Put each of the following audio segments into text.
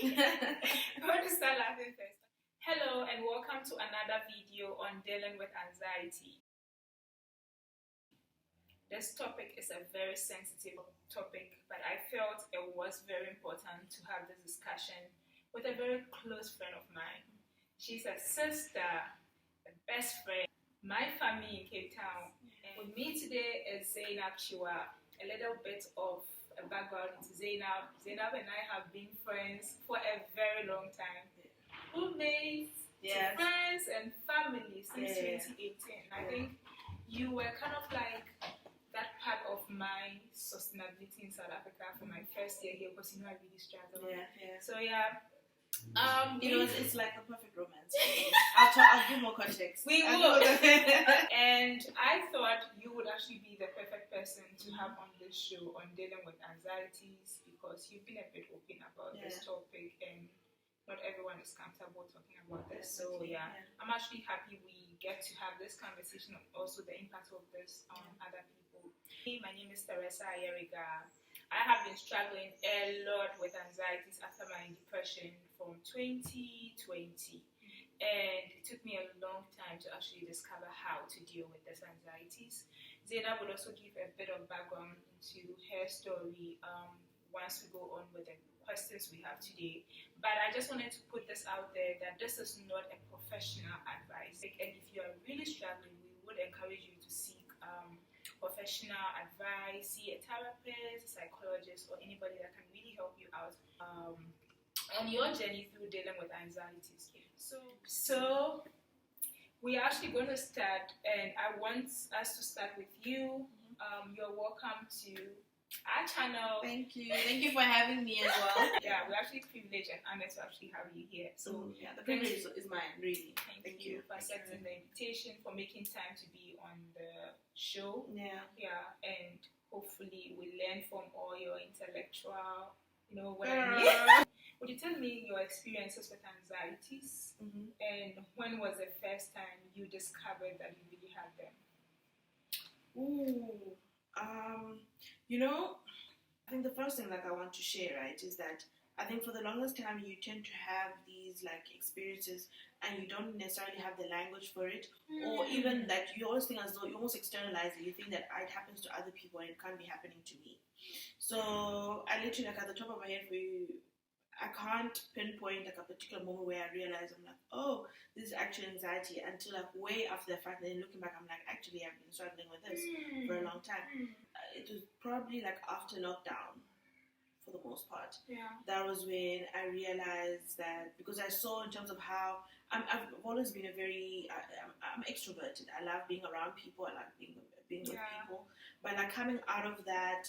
I want to start laughing first. Hello and welcome to another video on dealing with anxiety. This topic is a very sensitive topic, but I felt it was very important to have this discussion with a very close friend of mine. She's a sister, a best friend, my family in Cape Town. And with me today is Zainab Chirwa. A little bit of a background into Zainab. Zainab and I have been friends for a very long time. Roommates, friends, and family since 2018. I think you were kind of like that part of my sustainability in South Africa for my first year here because I really struggled. So it's like the perfect romance. I'll give more context. We will. And I thought you would actually be the perfect person to have on this show on dealing with anxieties because you've been a bit open about this topic and not everyone is comfortable talking about this. So I'm actually happy we get to have this conversation and also the impact of this on other people. My name is Theresa Ayerigah. I have been struggling a lot with anxieties after my depression from 2020. And it took me a long time to actually discover how to deal with these anxieties. Zainab would also give a bit of background into her story once we go on with the questions we have today. But I just wanted to put this out there that this is not a professional advice. And if you are really struggling, we would encourage you to seek professional advice, see a therapist, a psychologist, or anybody that can really help you out on your journey through dealing with anxieties. So we're actually going to start, and I want us to start with you. You're welcome to our channel. Thank you for having me as well. We're actually privileged and honored to actually have you here. So the privilege is mine, really. Thank you for accepting the invitation, for making time to be on the show. And hopefully we learn from all your intellectual, what I mean. Would you tell me your experiences with anxieties and when was the first time you discovered that you really had them? I think the first thing I want to share, right, is that I think for the longest time you tend to have these experiences and you don't necessarily have the language for it, or even that you always think as though you almost externalize it. You think that it happens to other people and it can't be happening to me. So I literally at the top of my head for you, I can't pinpoint a particular moment where I realize I'm like, oh, this is actually anxiety, until way after the fact. And then looking back, I'm like, actually, I've been struggling with this for a long time. It was probably after lockdown, for the most part. That was when I realized that, because I saw in terms of how I've always been I'm extroverted. I love being around people. I like being with people. But coming out of that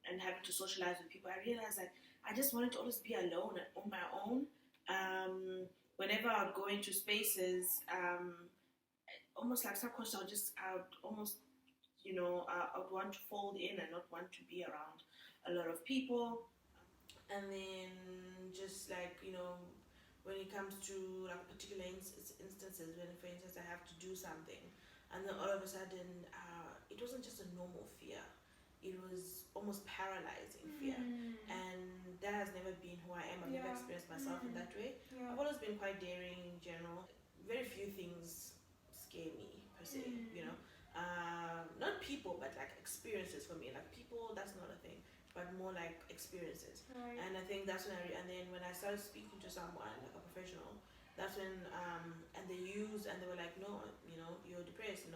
and having to socialize with people, I realized that I just wanted to always be alone on my own. Whenever I would go into spaces, almost like subconscious, I would almost, I would want to fold in and not want to be around a lot of people. And then just when it comes to particular instances, when for instance I have to do something, and then all of a sudden it wasn't just a normal fear. It was almost paralyzing fear, and that has never been who I am. I've never experienced myself in that way. I've always been quite daring in general. Very few things scare me per se, not people, but experiences for me. People, that's not a thing, but more experiences. And I think that's when and then when I started speaking to someone a professional, that's when and they were like, no, you're depressed, you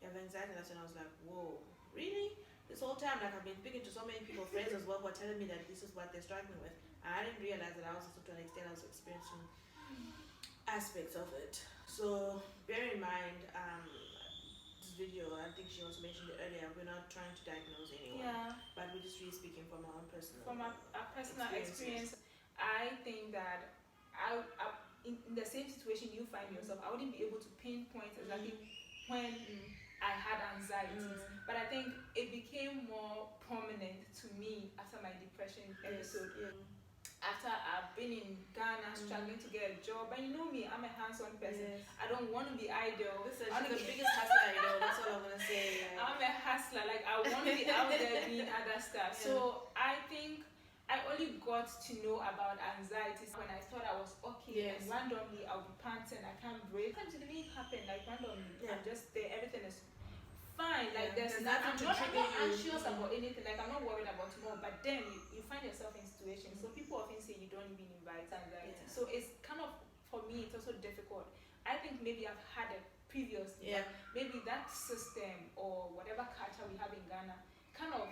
have anxiety. That's when I was like, whoa, really? This whole time, I've been speaking to so many people, friends as well, who are telling me that this is what they're struggling with. And I didn't realize that I was also, to an extent, I was experiencing aspects of it. So bear in mind, this video, I think she also mentioned it earlier, we're not trying to diagnose anyone, but we're just really speaking from our own personal experience. I think that in the same situation you find yourself, I wouldn't be able to pinpoint exactly when I had anxieties, but I think it became more prominent to me after my depression episode. After I've been in Ghana struggling to get a job, and you know me, I'm a hands-on person. I don't want to be idle. I'm the biggest hustler I know. That's all I'm gonna say. I'm a hustler. I want to be out there doing other stuff. So I think I only only got to know about anxieties when I thought I was okay, and randomly I'll be panting, I can't breathe. Sometimes it didn't happen, like randomly. I'm just there, everything is fine. Like there's nothing I'm not anxious about anything. Like I'm not worried about tomorrow. But then you find yourself in situations. So people often say you don't even invite anxiety. So it's kind of, for me, it's also difficult. I think maybe I've had it previously. But maybe that system or whatever culture we have in Ghana kind of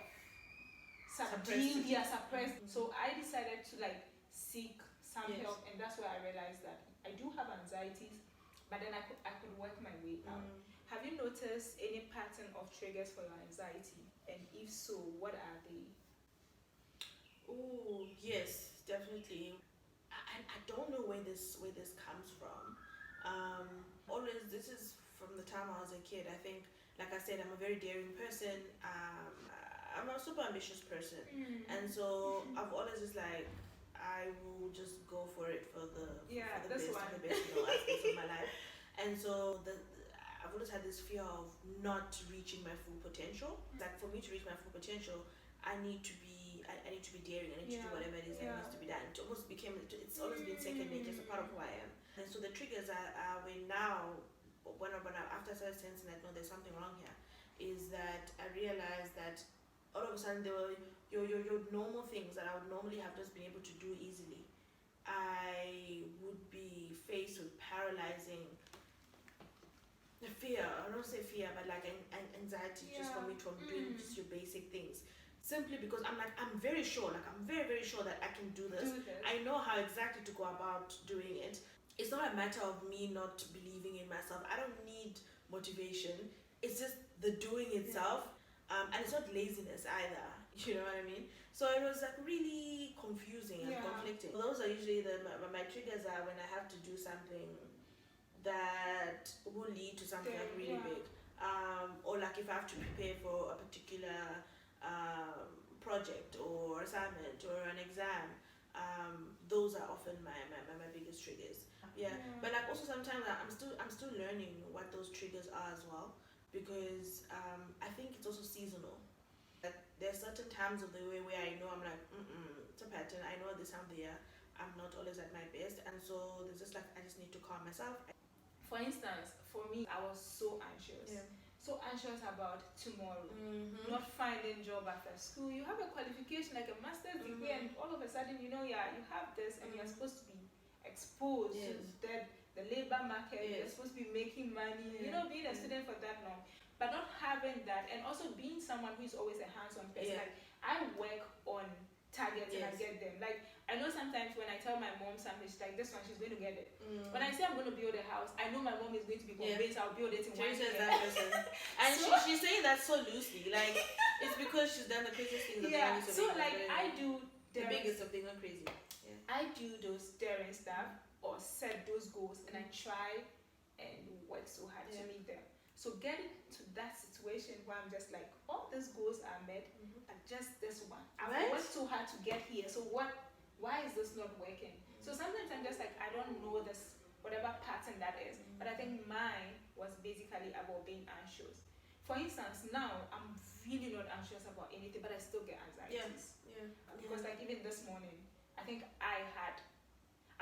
suppressed. So I decided to like seek some help, and that's where I realized that I do have anxieties, but then I could work my way out. Have you noticed any pattern of triggers for your anxiety? And if so, what are they? Oh yes, definitely. I don't know where this comes from. Always, this is from the time I was a kid. I think, like I said, I'm a very daring person. I'm a super ambitious person, and so I've always just like, I will just go for it for the best aspects of my life. And so I've always had this fear of not reaching my full potential. Like for me to reach my full potential, I need to be daring. I need to do whatever it is that needs to be done. It's always been second nature. It's a part of who I am. And so the triggers are when now, when I after I started sensing that no, there's something wrong here, is that I realized that all of a sudden there were your normal things that I would normally have just been able to do easily. I would be faced with paralyzing fear. I don't say fear, but like anxiety just for me from doing just your basic things. Simply because I'm very sure, I'm very, very sure that I can do this. I know how exactly to go about doing it. It's not a matter of me not believing in myself. I don't need motivation. It's just the doing itself. And it's not laziness either. You know what I mean? So it was like really confusing and conflicting. Those are usually my triggers are when I have to do something that will lead to something like really big. Or like if I have to prepare for a particular project or assignment or an exam, those are often my biggest triggers. But like also sometimes I'm still learning what those triggers are as well, because I think it's also seasonal. That there are certain times of the way where I know I'm like, it's a pattern. I know this time of the year I'm not always at my best, and so there's just like I just need to calm myself. For instance, for me, I was so anxious. So anxious about tomorrow, not finding job after school. You have a qualification like a master's degree, and all of a sudden, you have this, and you're supposed to be exposed to the labor market. You're supposed to be making money. Being a student for that long, but not having that, and also being someone who is always a hands-on person. Like I work on targets and I get them. Like I know sometimes when I tell my mom something, she's like, this one, she's going to get it. When I say I'm going to build a house, I know my mom is going to be convinced I'll build it in 1 year. That person. And so, she's saying that so loosely. Like, it's because she's done the craziest things. So like I do the biggest of things, not crazy. I do those daring stuff or set those goals, and I try and work so hard to meet them. So getting to that situation where I'm just like, all these goals are met, and just this one. I've worked so hard to get here. So why is this not working? So sometimes I'm just like, I don't know this, whatever pattern that is. But I think mine was basically about being anxious. For instance, now I'm really not anxious about anything, but I still get anxieties. Because like even this morning, I think I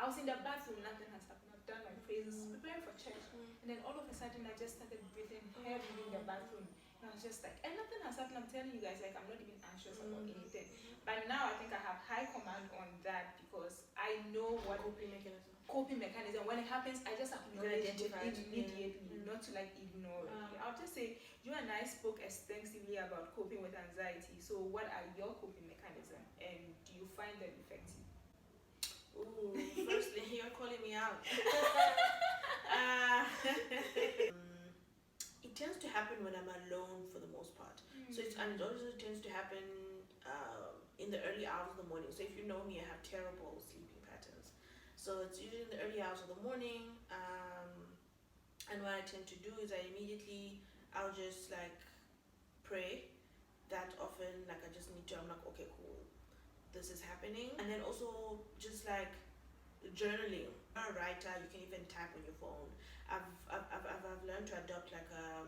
was in the bathroom, nothing has happened. I've done my praises, preparing for church. And then all of a sudden I just started breathing heavily in the bathroom. And I was just like, and nothing has happened. I'm telling you guys, like I'm not even anxious about anything. But now I think I have high command on that, because I know what coping mechanism. When it happens, I just acknowledge it immediately, not to like ignore it. I'll just say, you and I spoke extensively about coping with anxiety. So what are your coping mechanisms, and do you find them effective? Ooh, firstly, you're calling me out. It tends to happen when I'm alone for the most part. So it also tends to happen in the early hours of the morning. So if you know me, I have terrible sleeping patterns. So it's usually in the early hours of the morning. And what I tend to do is I'll just like pray. That often, like I just need to, I'm like, okay, cool, this is happening. And then also just like journaling. I'm a writer, you can even type on your phone. I've learned to adopt like a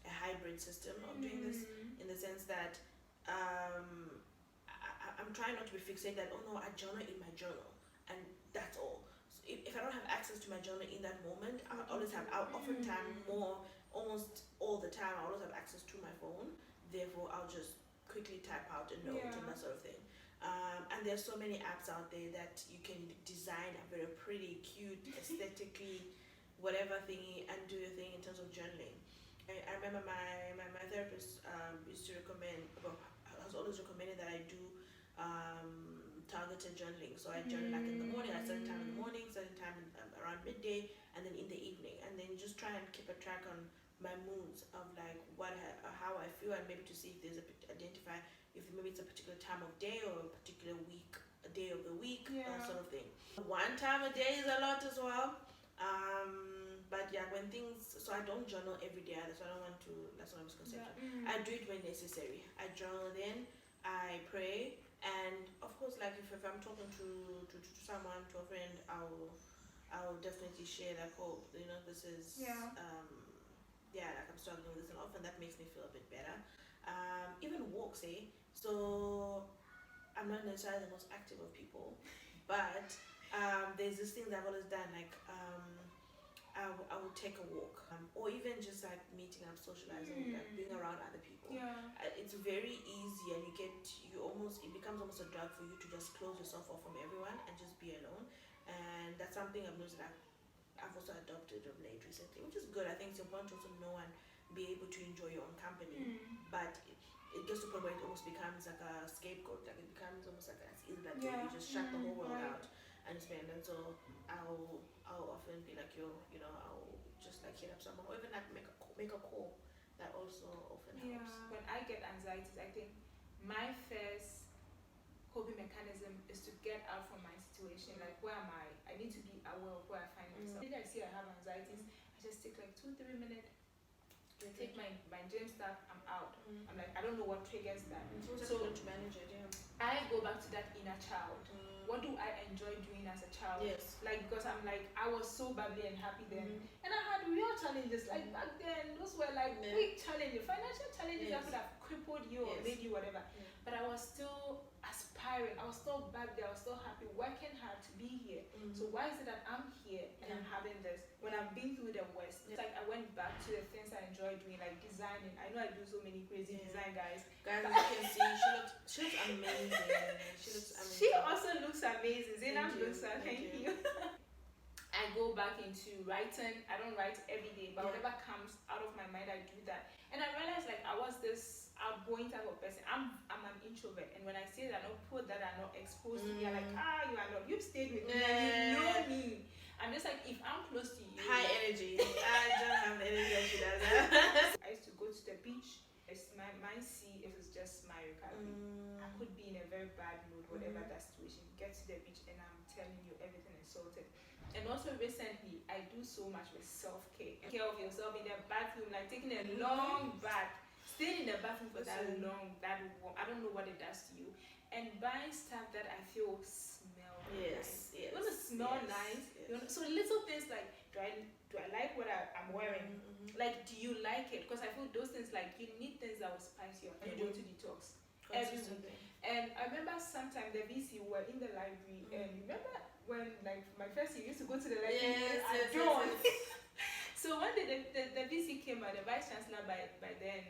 hybrid system of doing this, in the sense that I'm trying not to be fixated that, oh no, I journal in my journal and that's all. So if I don't have access to my journal in that moment, I'll oftentimes almost all the time, I always have access to my phone. Therefore, I'll just quickly type out a note and that sort of thing. And there's so many apps out there that you can design a very pretty, cute, aesthetically, whatever thingy, and do your thing in terms of journaling. I remember my therapist used to recommend, well, has always recommended that I do targeted journaling. So I journal like in the morning, at a certain time in the morning, certain time around midday, and then in the evening, and then just try and keep a track on my moods of like how I feel, and maybe to see if there's identify if maybe it's a particular time of day or a particular week, a day of the week, sort of thing. One time a day is a lot as well. But yeah, when things, so I don't journal every day. That's what I don't want to. That's what I was considering. I do it when necessary. I journal then. I pray, and of course, like if I'm talking to someone, to a friend, I'll definitely share that. Oh, this is like I'm struggling with this, and often that makes me feel a bit better. Even walks, So I'm not necessarily the most active of people, but there's this thing that I've always done, like I would take a walk, or even just like meeting up, socializing, like being around other people. It's very easy, and it becomes almost a drug for you to just close yourself off from everyone and just be alone. And that's something I've noticed that I've also adopted of late recently, which is good. I think it's important to also know and be able to enjoy your own company, but it gets to a point where it almost becomes like a scapegoat. Like it becomes almost like it's easy that you just shut the whole world out and spend. And so I'll often be like, I'll just like hit up someone, or even like make a call. That also often helps. When I get anxieties, I think my first coping mechanism is to get out from my situation. Like, where am I? I need to be aware of where I find myself. If I see I have anxieties, I just take like 2-3 minutes, take my gym stuff, I'm out. I'm like, I don't know what triggers that. So to manage it, I go back to that inner child. What do I enjoy doing as a child? Yes. Like, because I'm like, I was so bubbly and happy then. And I had real challenges. Like back then, those were like big challenges, financial challenges that could have crippled you or made you whatever. But I was still aspiring. I was still back there. I was still happy, working hard to be here. So why is it that I'm here and I'm having this when I've been through the worst? It's like I went back to the things I enjoy doing, like designing. I know I do so many crazy design, guys. Guys, as you can see, she looks amazing. She also looks amazing. Zainab looks amazing. Thank you. I go back into writing. I don't write every day, but whatever comes out of my mind, I do that. And I realized like I was this outgoing type of person. I'm an introvert, and when I say that, I know people that are not exposed to me are like, you are not. You've stayed with me, and you know me. I'm just like, if I'm close to you, high energy. I don't have the energy that she does. I used to go to the beach. It's my sea if it's just my recovery. I could be in a very bad mood, whatever that situation. Get to the beach and I'm telling you everything is sorted. And also recently, I do so much with self-care. Take care of yourself in the bathroom, like taking a long bath, staying in the bathroom for that long, that warm. I don't know what it does to you. And buying stuff that I feel smell nice. You want to smell nice? So little things like, do I like what I'm wearing? Like, do you like it? Because I feel those things, like, you need things that will spice you up. You do to detox every week. And I remember sometime the VC were in the library, and remember when, like, my first year, used to go to the library at dawn. So one day the VC came out, the vice chancellor by then,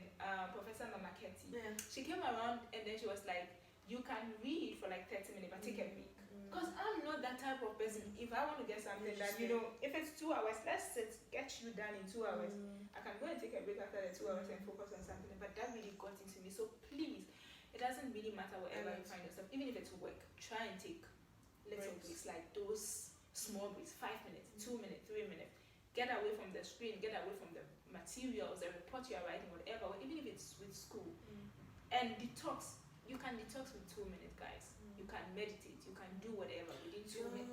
Professor Mamaketi. She came around and then she was like, you can read for like 30 minutes, but take a break. Because I'm not that type of person. If I want to get something that, if it's 2 hours, let's get you done in 2 hours. I can go and take a break after the 2 hours and focus on something. But that really got into me. So please, it doesn't really matter wherever you find yourself. Even if it's work, try and take little breaks, like those small breaks, 5 minutes, 2 minutes, 3 minutes. Get away from the screen, get away from the materials, the report you are writing, whatever, even if it's with school. And detox. You can detox with 2 minutes, guys. You can meditate. You can do whatever within 2 minutes.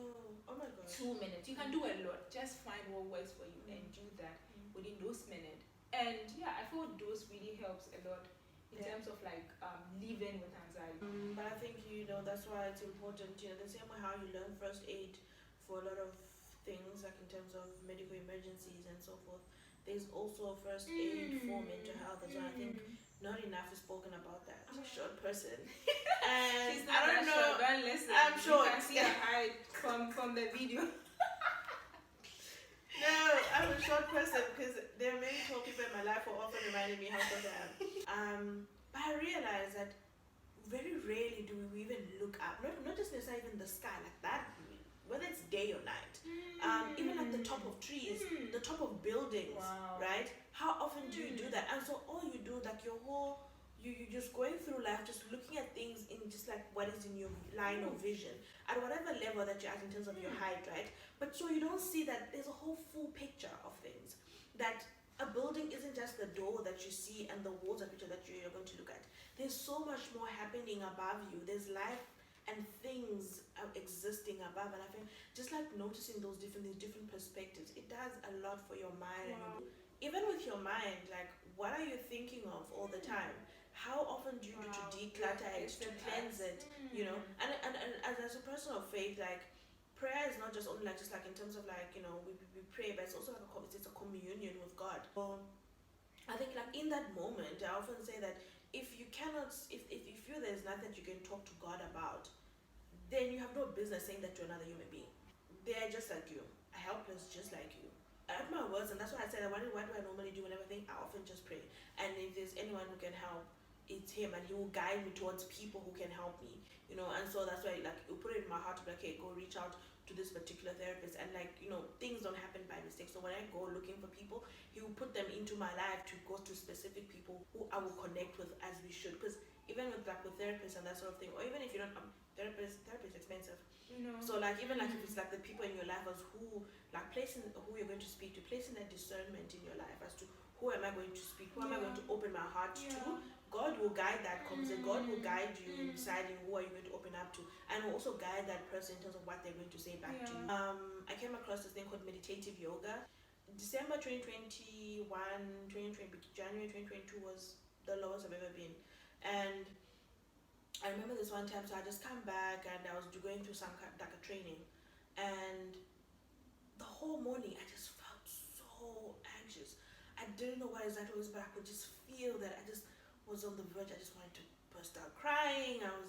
Oh my God. 2 minutes. You can do a lot. Just find what works for you and do that within those minutes. And yeah, I feel those really helps a lot in terms of like living with anxiety. But I think that's why it's important. The same way how you learn first aid for a lot of things, like in terms of medical emergencies and so forth. There's also a first aid for mental health as well. I think not enough is spoken about that. I'm a short person, And She's I not don't that know. short. Don't listen. I'm short. You can see her height from the video. No, I'm a short person because there are many tall people in my life who often reminding me how short I am. But I realized that very rarely do we even look up. Not just necessarily even the sky like that, whether it's day or night. Even like the top of trees, the top of buildings, Wow. right? How often do you do that? And so all you do, like your whole, you just going through life, just looking at things in just like what is in your line of vision at whatever level that you're at in terms of your height, right? But so you don't see that there's a whole full picture of things. That a building isn't just the door that you see and the walls of picture that you're going to look at. There's so much more happening above you. There's life and things existing above, and I think just like noticing those different perspectives, it does a lot for your mind. Wow. Even with your mind, like what are you thinking of all the time? How often do you do to declutter it, to cleanse it, you know? And as a person of faith, like prayer is not just only like just like in terms of like, you know, we pray, but it's also like it's a communion with God. So I think like in that moment, I often say that if you cannot, if you feel there's nothing that you can talk to God about, then you have no business saying that to another human being. They're just like you, helpless just like you. At my words, and that's why I said, what do I normally do whenever I think? I often just pray. And if there's anyone who can help, it's him, and he will guide me towards people who can help me, you know. And so that's why, like, you put it in my heart to be like, hey, go reach out to this particular therapist, and like, you know, things don't happen by mistake. So when I go looking for people, he will put them into my life to go to specific people who I will connect with as we should. Because even with like with therapists and that sort of thing, or even if you don't, therapy is expensive. No. So like even like if it's like the people in your life as who like placing who you're going to speak to, placing that discernment in your life as to who am I going to speak, who am I going to open my heart to. God will guide that conversation. God will guide you in deciding who are you going to open up to, and will also guide that person in terms of what they're going to say back to you. I came across this thing called meditative yoga. December 2021, 2020, January 2022 was the lowest I've ever been, and I remember this one time, so I just come back and I was going through some kind like a training, and the whole morning I just felt so anxious. I didn't know what exactly it was, but I could just feel that I just was on the verge. I just wanted to burst out crying. I'm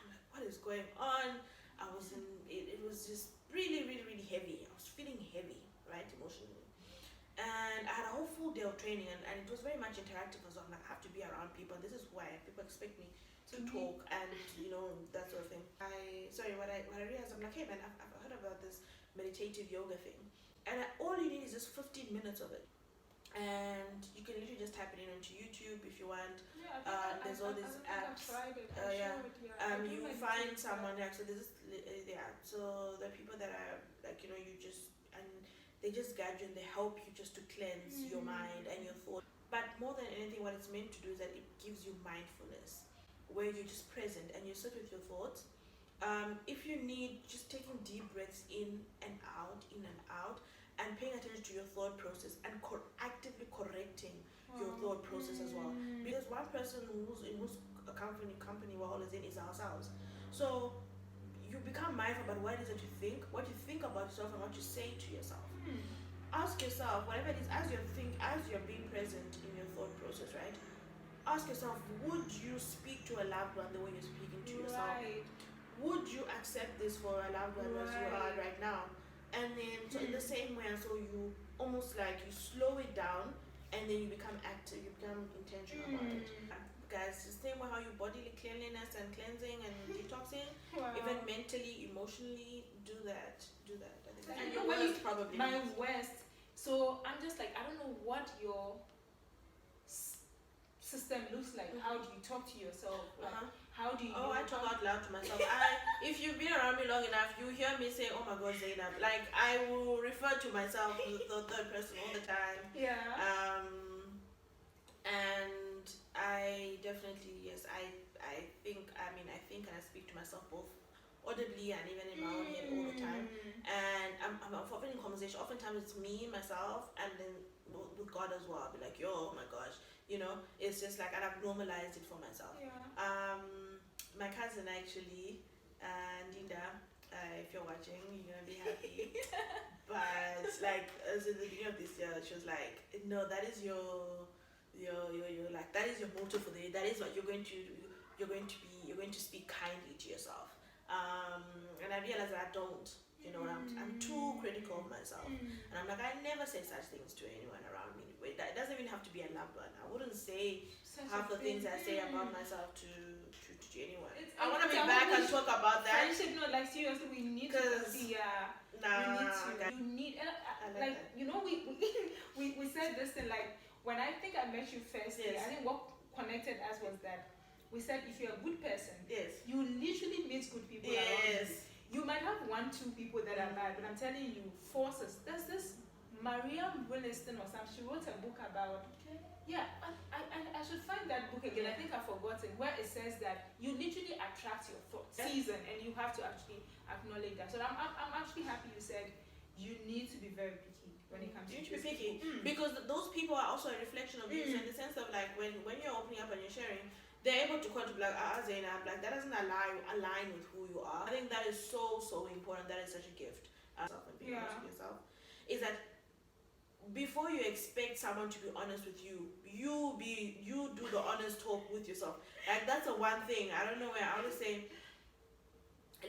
like, what is going on? I was in it was just really, really, really heavy. I was feeling heavy, right, emotionally. And I had a whole full day of training, and it was very much interactive as well. Like, I have to be around people, and this is why people expect me to talk and you know that sort of thing. What I realized, I'm like, hey man, I've heard about this meditative yoga thing, and all you need is just 15 minutes of it, and you can literally just type it in onto YouTube if you want. There's all these apps. You find someone like so. There's this So the people that are like you know you just and they just guide you and they help you just to cleanse your mind and your thoughts. But more than anything, what it's meant to do is that it gives you mindfulness, where you're just present and you sit with your thoughts. If you need, just taking deep breaths in and out, and paying attention to your thought process and actively correcting your thought process as well. Because one person who's in whose company we're always in is ourselves. So you become mindful about what it is that you think, what you think about yourself, and what you say to yourself. Ask yourself, whatever it is, as you're being present in your thought process, right? Ask yourself, would you speak to a loved one the way you're speaking to yourself? Would you accept this for a loved one as you are right now? And then, so in the same way, so you almost like you slow it down, and then you become active, you become intentional about it. Guys, the same way how you bodily cleanliness and cleansing and detoxing, even mentally, emotionally, do that. I think and your worst probably. Mine's worst. So I'm just like, I don't know what your system looks like. How do you talk to yourself? Like, how do you? I talk out loud to myself. If you've been around me long enough, you hear me say, "Oh my God, Zainab." Like I will refer to myself in the third person all the time. And I definitely I think and I speak to myself both audibly and even in my own head all the time. And I'm often in conversation. Oftentimes it's me, myself, and then with God as well. I'll be like, yo, oh my gosh, you know, it's just like, and I've normalized it for myself. My cousin actually, Linda, if you're watching, you're gonna be happy. But like, as in the beginning of this year, she was like, no, that is your like, that is your motto for the day. That is what you're going to speak kindness myself. And I realize that I don't. You know, I'm too critical of myself. And I'm like, I never say such things to anyone around me. It doesn't even have to be a loved one. I wouldn't say half the things I say about myself to anyone. I want to be back and talk about that. Friendship, no, like seriously, we need to see. You need, like you know, we said this thing, like when I think I met you first. I think what connected us was that we said if you're a good person, you literally meet good people around you. You might have 1-2 people that are bad, but I'm telling you, forces. There's this Maria Williston or something. She wrote a book about. Yeah, I should find that book again. I think I've forgotten, where it says that you literally attract your thoughts season, and you have to actually acknowledge that. So I'm actually happy you said you need to be very picky when it comes to. You need to be picky because those people are also a reflection of you, in the sense of like when you're opening up and you're sharing, they're able to contribute like, Zainab, like that doesn't align with who you are. I think that is so important. That is such a gift. And being honest with yourself is that before you expect someone to be honest with you, you do the honest talk with yourself. Like that's the one thing. I don't know where I always say,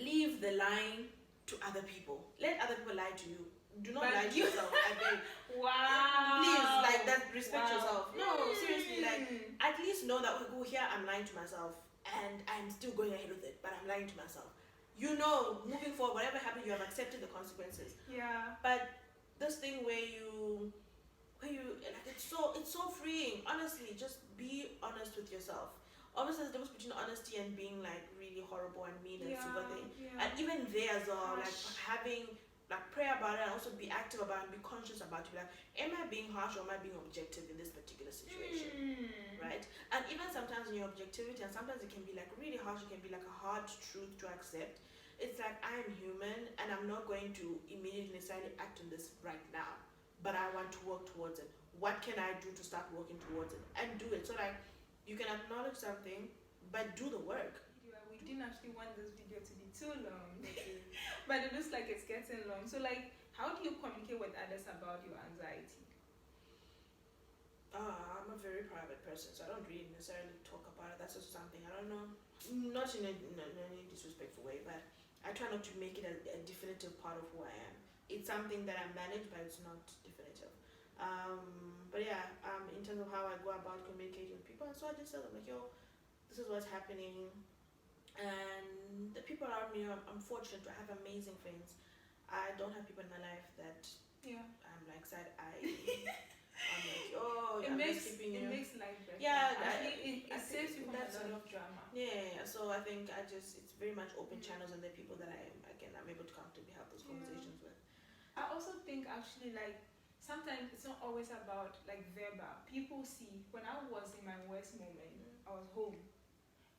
leave the lying to other people. Let other people lie to you. Do not lie to yourself. I beg. Wow. Please, like that. Respect yourself. No, seriously. Like at least know that here I'm lying to myself, and I'm still going ahead with it, but I'm lying to myself. You know, moving forward, whatever happened, you have accepted the consequences. Yeah. But this thing where you like, it's so freeing. Honestly, just be honest with yourself. Obviously, there's a difference between honesty and being like really horrible and mean and super thing. And even there as well, like having. Like pray about it and also be active about it and be conscious about it. Like, am I being harsh or am I being objective in this particular situation? Right? And even sometimes in your objectivity, and sometimes it can be like really harsh, it can be like a hard truth to accept. It's like I'm human and I'm not going to immediately necessarily act on this right now, but I want to work towards it. What can I do to start working towards it? And do it. So like you can acknowledge something, but do the work. We didn't actually want this video to be too long. But it looks like it's getting long. So like, how do you communicate with others about your anxiety? I'm a very private person, so I don't really necessarily talk about it. That's just something, I don't know, not in any disrespectful way, but I try not to make it a definitive part of who I am. It's something that I manage, but it's not definitive. But yeah, in terms of how I go about communicating with people, and so I just tell them like, yo, this is what's happening. And the people around me, I'm fortunate to have amazing friends. I don't have people in my life that I'm like sad eye. I'm like, oh, it makes life better. Yeah, it saves you from a lot of drama. Yeah, so I think it's very much open channels, and the people that I'm able to comfortably have those conversations with. I also think actually like sometimes it's not always about like verbal. People see when I was in my worst moment, I was home.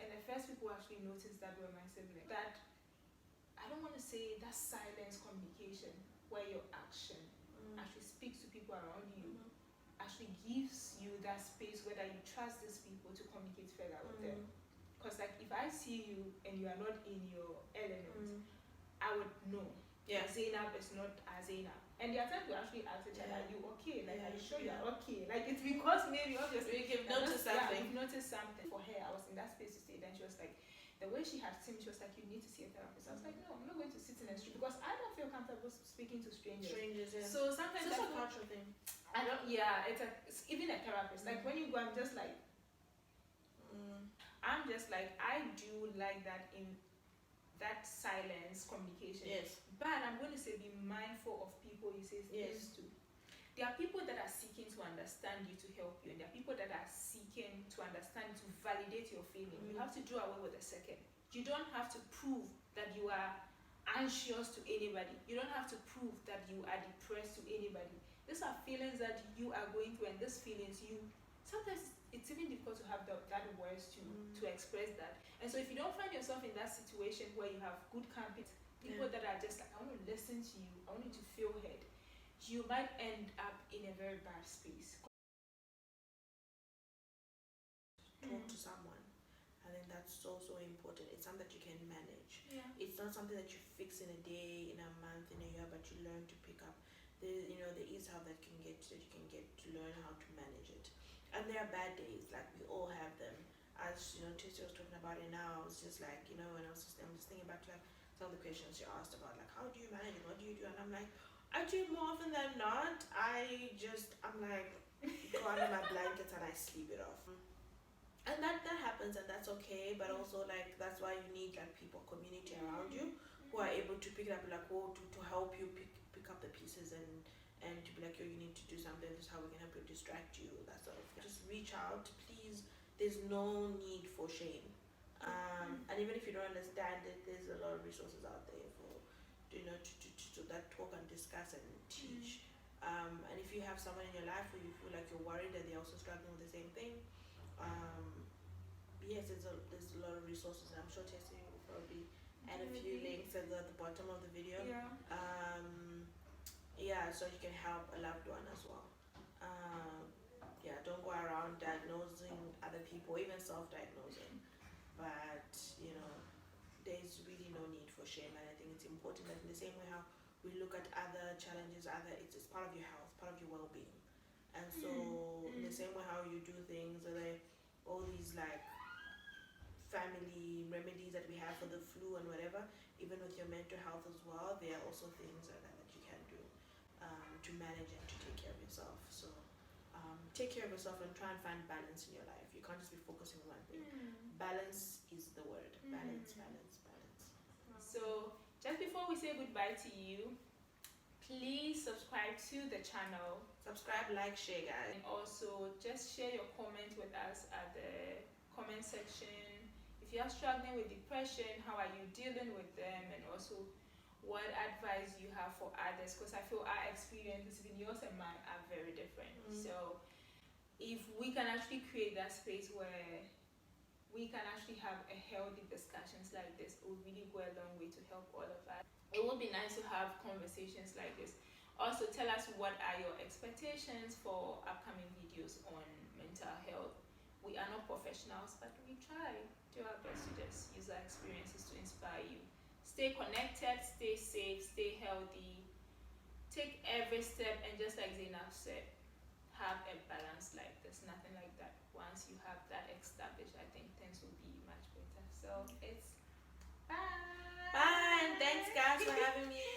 And the first people actually noticed that were my siblings. That, I don't want to say that silence communication, where your action actually speaks to people around you, actually gives you that space whether you trust these people to communicate further with them. Because like if I see you and you are not in your element, I would know. Yeah. Zainab is not Zainab. And there are times we actually ask each other, are you okay? Like, are you sure you're okay? Like, it's because maybe obviously you've noticed something. Yeah, you've noticed something. For her, I was in that space to say, then she was like, the way she had seen me, she was like, you need to see a therapist. I was like, no, I'm not going to sit in a street because I don't feel comfortable speaking to strangers. Yeah. So sometimes it's a cultural thing. I don't, it's even a therapist. Like, when you go, I'm just like, I do like that in that silence communication. Yes. But I'm going to say be mindful of people you say things to. There are people that are seeking to understand you, to help you, and there are people that are seeking to understand, to validate your feeling. You have to do away with the second. You don't have to prove that you are anxious to anybody. You don't have to prove that you are depressed to anybody. These are feelings that you are going through, and these feelings sometimes it's even difficult to have that words to express that. And so if you don't find yourself in that situation where you have good company, people that are just like, I want to listen to you, I want you to feel heard, you might end up in a very bad space. Talk to someone. I think that's so important. It's something that you can manage. Yeah. It's not something that you fix in a day, in a month, in a year, but you learn to pick up. There is how that you can get to learn how to manage it. And there are bad days, like we all have them. as you know, Tessa was talking about it now, I was just like, you know, when I'm just thinking back to like some of the questions she asked about, like, how do you manage it? What do you do? And I'm like, actually, more often than not, I'm like, go under my blankets and I sleep it off. And that happens, and that's okay, but also like that's why you need like people, community around you who are able to pick it up, like, oh, to help you pick up the pieces, and to be like, oh, you need to do something, this is how we can help you, distract you, that sort of thing. Just reach out, please. There's no need for shame. And even if you don't understand it, there's a lot of resources out there for, you know, to that talk and discuss and teach. And if you have someone in your life who you feel like you're worried that they're also struggling with the same thing, yes, there's a lot of resources. I'm sure Tessie will probably add a few links at the bottom of the video. So you can help a loved one as well. Don't go around diagnosing other people, even self-diagnosing. But you know, there's really no need for shame, and I think it's important that in the same way how we look at other challenges, it's part of your health, part of your well-being. And so in the same way how you do things, all these like family remedies that we have for the flu and whatever, even with your mental health as well, there are also things that you can do to manage and to take care of yourself. So take care of yourself and try and find balance in your life. You can't just be focusing on one thing. Balance is the word. Balance. So just before we say goodbye to you, please subscribe to the channel. Subscribe, like, share, guys. And also just share your comment with us at the comment section. If you are struggling with depression, how are you dealing with them? And also what advice you have for others, because I feel our experiences, even yours and mine, are very different. So if we can actually create that space where we can actually have a healthy discussions like this, it will really go a long way to help all of us. It would be nice to have conversations like this. Also, tell us what are your expectations for upcoming videos on mental health. We are not professionals, but we try to our best to just use our experiences to inspire you. Stay connected, stay safe, stay healthy. Take every step, and just like Zainab said, have a balanced life. There's nothing like that. Once you have that established, I think things will be much better. So it's bye. Bye, and thanks guys for having me.